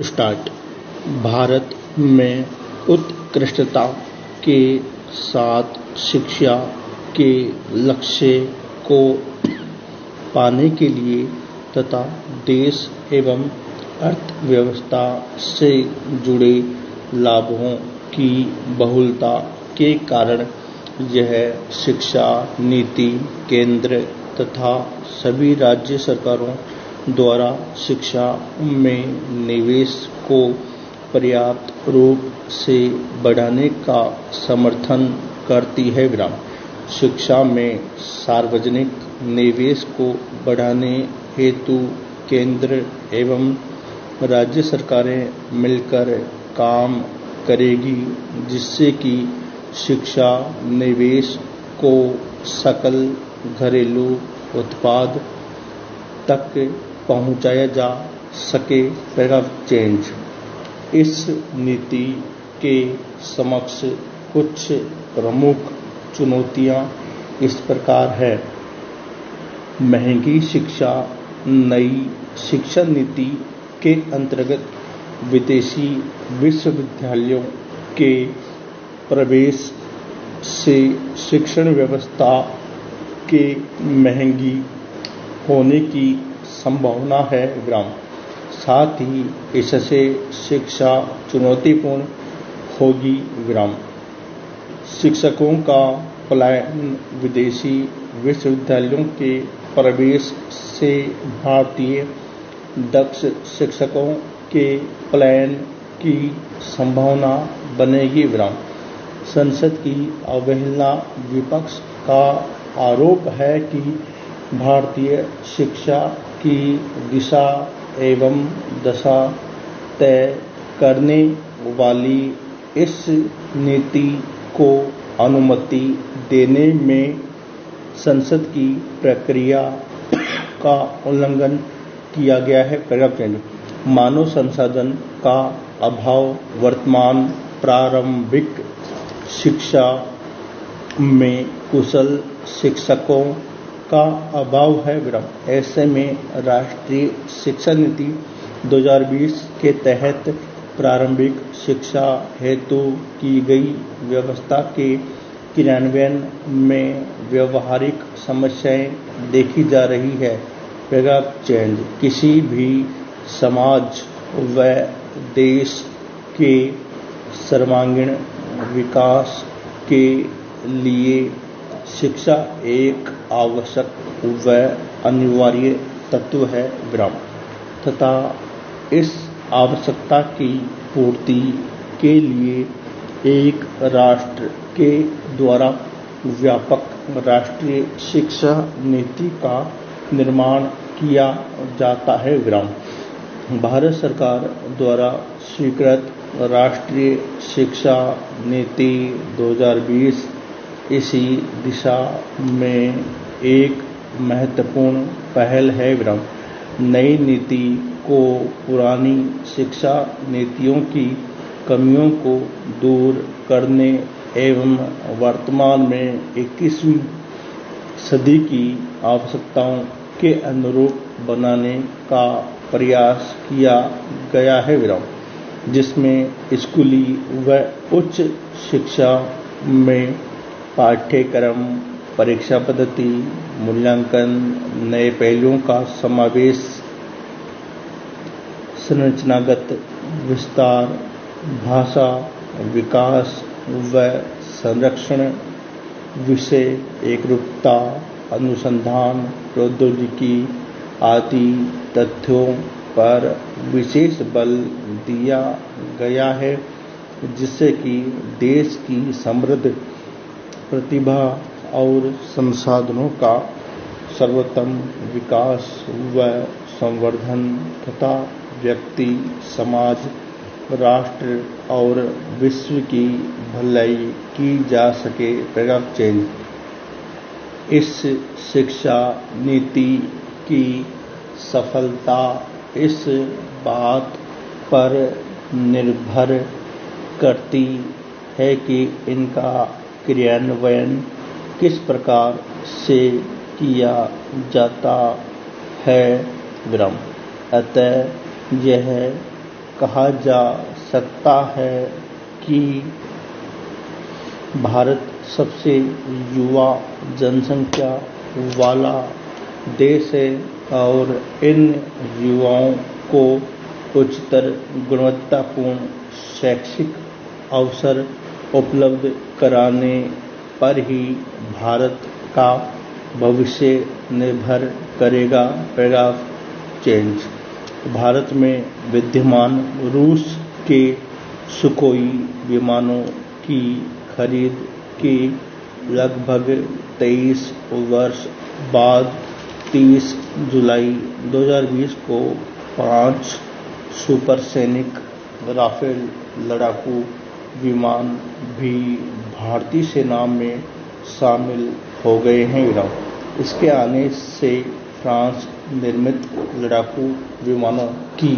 Start. Bharat में उत्कृष्टता के साथ शिक्षा के लक्ष्य को पाने के लिए तथा देश एवं अर्थव्यवस्था से जुड़े लाभों की बहुलता के कारण यह शिक्षा नीति केंद्र तथा सभी राज्य सरकारों द्वारा शिक्षा में निवेश को पर्याप्त रूप से बढ़ाने का समर्थन करती है। शिक्षा में सार्वजनिक निवेश को बढ़ाने हेतु केंद्र एवं राज्य सरकारें मिलकर काम करेगी, जिससे कि शिक्षा निवेश को सकल घरेलू उत्पाद तक पहुंचाया जा सके। चेंज। इस नीति के समक्ष कुछ प्रमुख चुनौतियां इस प्रकार है। महंगी शिक्षा। नई शिक्षा नीति के अंतर्गत विदेशी विश्वविद्यालयों के प्रवेश से शिक्षण व्यवस्था के महंगी होने की संभावना है। साथ ही इससे शिक्षा चुनौतीपूर्ण होगी। शिक्षकों का पलायन। विदेशी विश्वविद्यालयों के प्रवेश से भारतीय दक्ष शिक्षकों के पलायन की संभावना बनेगी। संसद की अवहेलना। विपक्ष का आरोप है कि भारतीय शिक्षा की दिशा एवं दशा तय करने वाली इस नीति को अनुमति देने में संसद की प्रक्रिया का उल्लंघन किया गया है। मानव संसाधन का अभाव। वर्तमान प्रारंभिक शिक्षा में कुशल शिक्षकों का अभाव है। ऐसे में राष्ट्रीय शिक्षा नीति 2020 के तहत प्रारंभिक शिक्षा हेतु की गई व्यवस्था के क्रियान्वयन में व्यवहारिक समस्याएं देखी जा रही है। चेंज। किसी भी समाज व देश के सर्वांगीण विकास के लिए शिक्षा एक आवश्यक व अनिवार्य तत्व है। तथा इस आवश्यकता की पूर्ति के लिए एक राष्ट्र के द्वारा व्यापक राष्ट्रीय शिक्षा नीति का निर्माण किया जाता है। भारत सरकार द्वारा स्वीकृत राष्ट्रीय शिक्षा नीति 2020 इसी दिशा में एक महत्वपूर्ण पहल है। नई नीति को पुरानी शिक्षा नीतियों की कमियों को दूर करने एवं वर्तमान में 21वीं सदी की आवश्यकताओं के अनुरूप बनाने का प्रयास किया गया है। जिसमें स्कूली व उच्च शिक्षा में पाठ्यक्रम, परीक्षा पद्धति, मूल्यांकन, नए पहलुओं का समावेश, संरचनागत विस्तार, भाषा विकास व संरक्षण, विषय एकरूपता, अनुसंधान, प्रौद्योगिकी आदि तथ्यों पर विशेष बल दिया गया है, जिससे कि देश की समृद्ध प्रतिभा और संसाधनों का सर्वोत्तम विकास व संवर्धन तथा व्यक्ति, समाज, राष्ट्र और विश्व की भलाई की जा सके। चेंज। इस शिक्षा नीति की सफलता इस बात पर निर्भर करती है कि इनका क्रियान्वयन किस प्रकार से किया जाता है। अतः यह कहा जा सकता है कि भारत सबसे युवा जनसंख्या वाला देश है और इन युवाओं को उच्चतर गुणवत्तापूर्ण शैक्षिक अवसर उपलब्ध कराने पर ही भारत का भविष्य निर्भर करेगा। Paragraph change. भारत में विद्यमान रूस के सुखोई विमानों की खरीद के लगभग 23 वर्ष बाद 30 जुलाई 2020 को 5 सुपरसोनिक राफेल लड़ाकू विमान भी भारतीय सेना में शामिल हो गए हैं। इसके आने से फ्रांस निर्मित लड़ाकू विमानों की